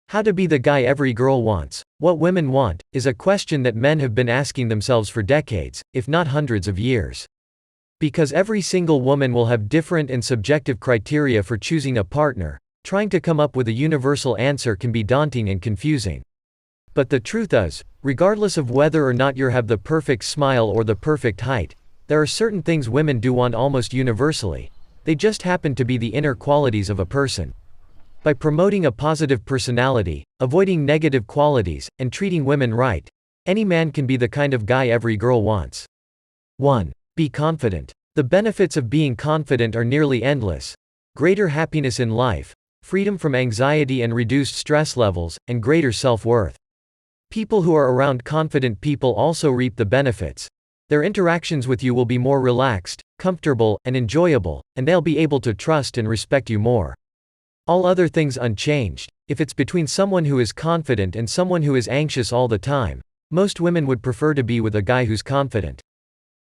How to be the guy every girl wants. What women want, is a question that men have been asking themselves for decades, if not hundreds of years. Because every single woman will have different and subjective criteria for choosing a partner, trying to come up with a universal answer can be daunting and confusing. But the truth is, regardless of whether or not you have the perfect smile or the perfect height, there are certain things women do want almost universally. They just happen to be the inner qualities of a person. By promoting a positive personality, avoiding negative qualities, and treating women right, any man can be the kind of guy every girl wants. 1. Be confident. The benefits of being confident are nearly endless. Greater happiness in life, freedom from anxiety and reduced stress levels, and greater self-worth. People who are around confident people also reap the benefits. Their interactions with you will be more relaxed, comfortable, and enjoyable, and they'll be able to trust and respect you more. All other things unchanged, if it's between someone who is confident and someone who is anxious all the time, most women would prefer to be with a guy who's confident.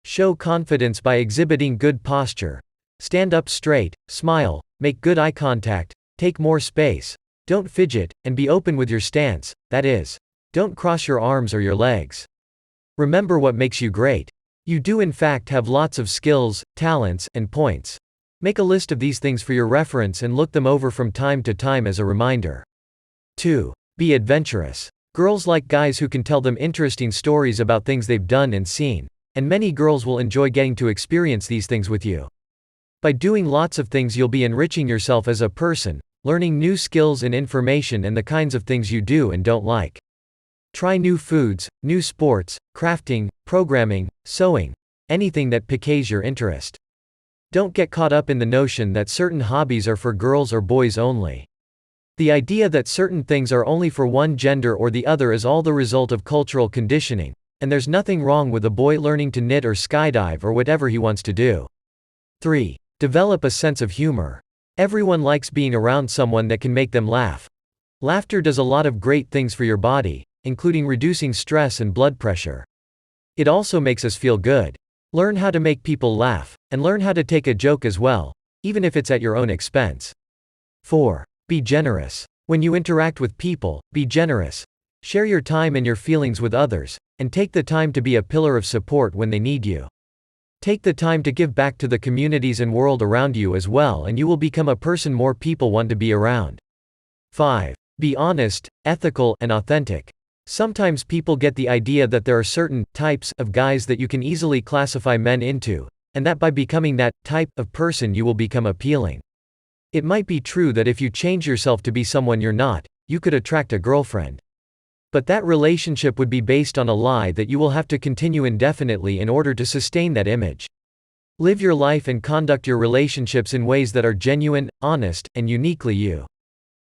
Show confidence by exhibiting good posture. Stand up straight, smile, make good eye contact, take more space, don't fidget, and be open with your stance, that is, don't cross your arms or your legs. Remember what makes you great. You do in fact have lots of skills, talents, and points. Make a list of these things for your reference and look them over from time to time as a reminder. 2. Be adventurous. Girls like guys who can tell them interesting stories about things they've done and seen, and many girls will enjoy getting to experience these things with you. By doing lots of things you'll be enriching yourself as a person, learning new skills and information and the kinds of things you do and don't like. Try new foods, new sports, crafting, programming, sewing, anything that piques your interest. Don't get caught up in the notion that certain hobbies are for girls or boys only. The idea that certain things are only for one gender or the other is all the result of cultural conditioning, and there's nothing wrong with a boy learning to knit or skydive or whatever he wants to do. 3. Develop a sense of humor. Everyone likes being around someone that can make them laugh. Laughter does a lot of great things for your body, including reducing stress and blood pressure. It also makes us feel good. Learn how to make people laugh, and learn how to take a joke as well, even if it's at your own expense. 4. Be generous. When you interact with people, be generous. Share your time and your feelings with others, and take the time to be a pillar of support when they need you. Take the time to give back to the communities and world around you as well, and you will become a person more people want to be around. 5. Be honest, ethical, and authentic. Sometimes people get the idea that there are certain types of guys that you can easily classify men into, and that by becoming that type of person you will become appealing. It might be true that if you change yourself to be someone you're not, you could attract a girlfriend. But that relationship would be based on a lie that you will have to continue indefinitely in order to sustain that image. Live your life and conduct your relationships in ways that are genuine, honest, and uniquely you.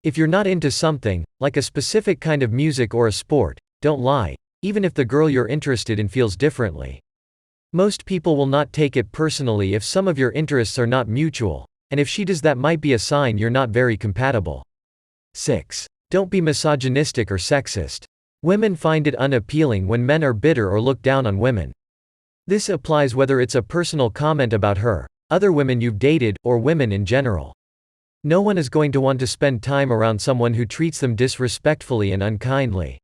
If you're not into something, like a specific kind of music or a sport, don't lie, even if the girl you're interested in feels differently. Most people will not take it personally if some of your interests are not mutual, and if she does, that might be a sign you're not very compatible. 6. Don't be misogynistic or sexist. Women find it unappealing when men are bitter or look down on women. This applies whether it's a personal comment about her, other women you've dated, or women in general. No one is going to want to spend time around someone who treats them disrespectfully and unkindly.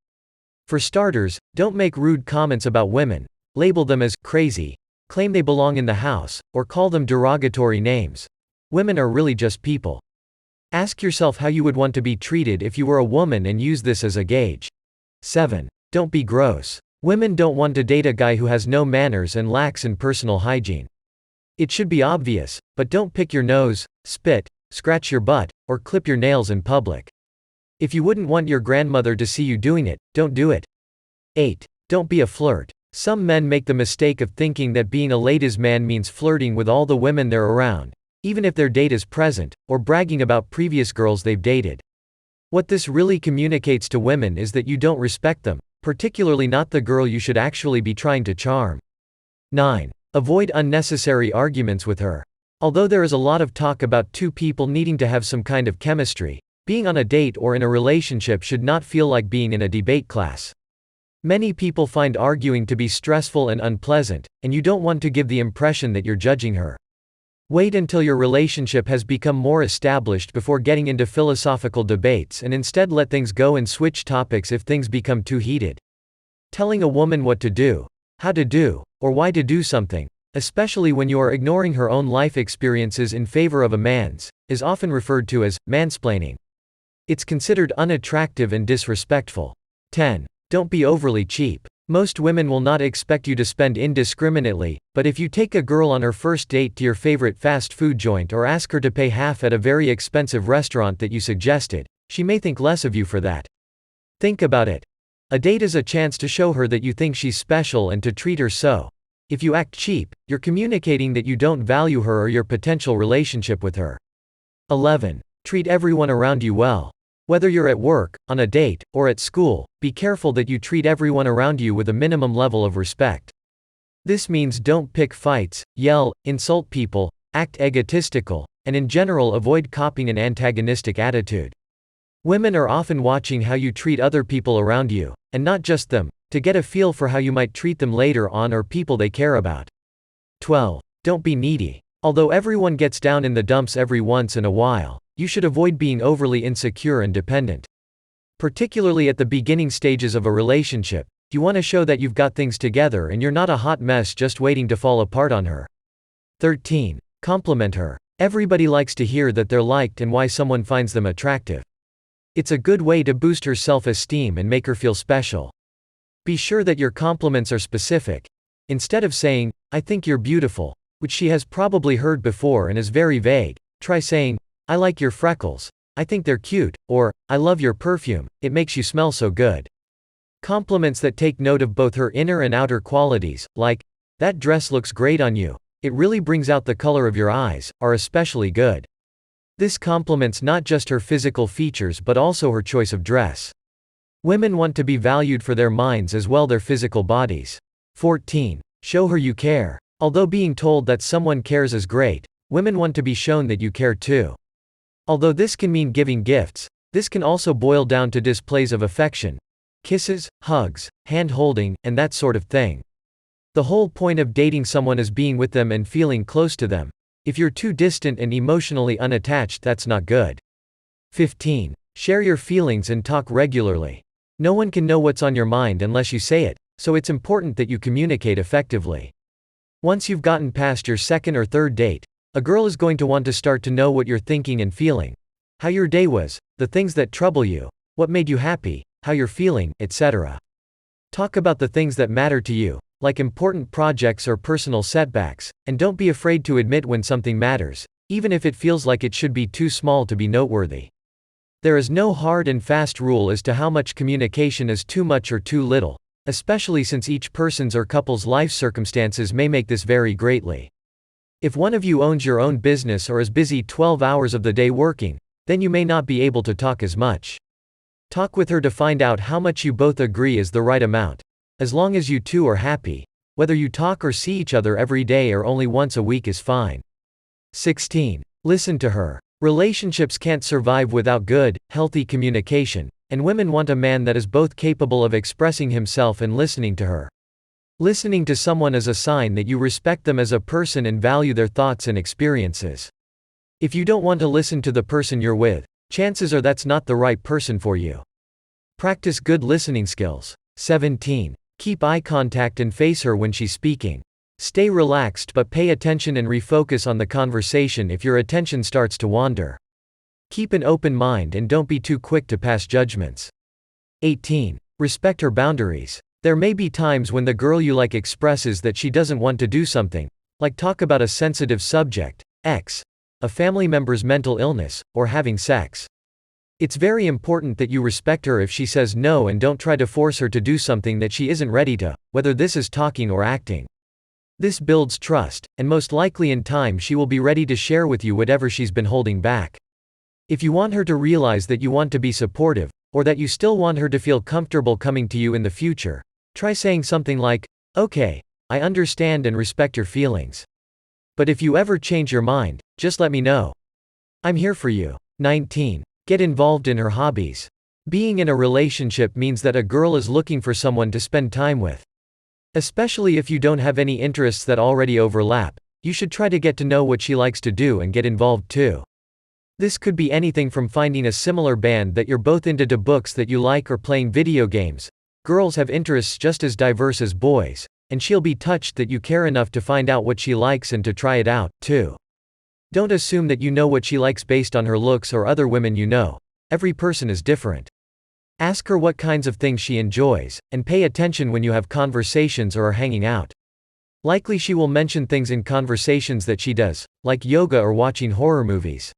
For starters, don't make rude comments about women, label them as crazy, claim they belong in the house, or call them derogatory names. Women are really just people. Ask yourself how you would want to be treated if you were a woman and use this as a gauge. 7. Don't be gross. Women don't want to date a guy who has no manners and lacks in personal hygiene. It should be obvious, but don't pick your nose, spit, scratch your butt, or clip your nails in public. If you wouldn't want your grandmother to see you doing it, don't do it. 8. Don't be a flirt. Some men make the mistake of thinking that being a ladies' man means flirting with all the women they're around, even if their date is present, or bragging about previous girls they've dated. What this really communicates to women is that you don't respect them, particularly not the girl you should actually be trying to charm. 9. Avoid unnecessary arguments with her. Although there is a lot of talk about two people needing to have some kind of chemistry, being on a date or in a relationship should not feel like being in a debate class. Many people find arguing to be stressful and unpleasant, and you don't want to give the impression that you're judging her. Wait until your relationship has become more established before getting into philosophical debates, and instead let things go and switch topics if things become too heated. Telling a woman what to do, how to do, or why to do something, especially when you are ignoring her own life experiences in favor of a man's, is often referred to as mansplaining. It's considered unattractive and disrespectful. 10. Don't be overly cheap. Most women will not expect you to spend indiscriminately, but if you take a girl on her first date to your favorite fast food joint or ask her to pay half at a very expensive restaurant that you suggested, she may think less of you for that. Think about it. A date is a chance to show her that you think she's special and to treat her so. If you act cheap, you're communicating that you don't value her or your potential relationship with her. 11. Treat everyone around you well. Whether you're at work, on a date, or at school, be careful that you treat everyone around you with a minimum level of respect. This means don't pick fights, yell, insult people, act egotistical, and in general avoid copying an antagonistic attitude. Women are often watching how you treat other people around you, and not just them, to get a feel for how you might treat them later on or people they care about. 12. Don't be needy. Although everyone gets down in the dumps every once in a while, you should avoid being overly insecure and dependent. Particularly at the beginning stages of a relationship, you want to show that you've got things together and you're not a hot mess just waiting to fall apart on her. 13. Compliment her. Everybody likes to hear that they're liked and why someone finds them attractive. It's a good way to boost her self-esteem and make her feel special. Be sure that your compliments are specific. Instead of saying, "I think you're beautiful," which she has probably heard before and is very vague, try saying, "I like your freckles, I think they're cute," or, "I love your perfume, it makes you smell so good." Compliments that take note of both her inner and outer qualities, like, "That dress looks great on you, it really brings out the color of your eyes," are especially good. This compliments not just her physical features but also her choice of dress. Women want to be valued for their minds as well as their physical bodies. 14. Show her you care. Although being told that someone cares is great, women want to be shown that you care too. Although this can mean giving gifts, this can also boil down to displays of affection. Kisses, hugs, hand-holding, and that sort of thing. The whole point of dating someone is being with them and feeling close to them. If you're too distant and emotionally unattached, that's not good. 15. Share your feelings and talk regularly. No one can know what's on your mind unless you say it, so it's important that you communicate effectively. Once you've gotten past your second or third date, a girl is going to want to start to know what you're thinking and feeling. How your day was, the things that trouble you, what made you happy, how you're feeling, etc. Talk about the things that matter to you, like important projects or personal setbacks, and don't be afraid to admit when something matters, even if it feels like it should be too small to be noteworthy. There is no hard and fast rule as to how much communication is too much or too little, especially since each person's or couple's life circumstances may make this vary greatly. If one of you owns your own business or is busy 12 hours of the day working, then you may not be able to talk as much. Talk with her to find out how much you both agree is the right amount. As long as you two are happy, whether you talk or see each other every day or only once a week is fine. 16. Listen to her. Relationships can't survive without good, healthy communication, and women want a man that is both capable of expressing himself and listening to her. Listening to someone is a sign that you respect them as a person and value their thoughts and experiences. If you don't want to listen to the person you're with, chances are that's not the right person for you. Practice good listening skills. 17. Keep eye contact and face her when she's speaking. Stay relaxed but pay attention and refocus on the conversation if your attention starts to wander. Keep an open mind and don't be too quick to pass judgments. 18. Respect her boundaries. There may be times when the girl you like expresses that she doesn't want to do something, like talk about a sensitive subject, a family member's mental illness, or having sex. It's very important that you respect her if she says no and don't try to force her to do something that she isn't ready to, whether this is talking or acting. This builds trust, and most likely in time she will be ready to share with you whatever she's been holding back. If you want her to realize that you want to be supportive, or that you still want her to feel comfortable coming to you in the future, try saying something like, "Okay, I understand and respect your feelings. But if you ever change your mind, just let me know. I'm here for you." 19. Get involved in her hobbies. Being in a relationship means that a girl is looking for someone to spend time with. Especially if you don't have any interests that already overlap, You should try to get to know what she likes to do and get involved too. This could be anything from finding a similar band that you're both into to books that you like or playing video games. Girls have interests just as diverse as boys, and she'll be touched that you care enough to find out what she likes and to try it out, too. Don't assume that you know what she likes based on her looks or other women you know. Every person is different. Ask her what kinds of things she enjoys, and pay attention when you have conversations or are hanging out. Likely she will mention things in conversations that she does, like yoga or watching horror movies.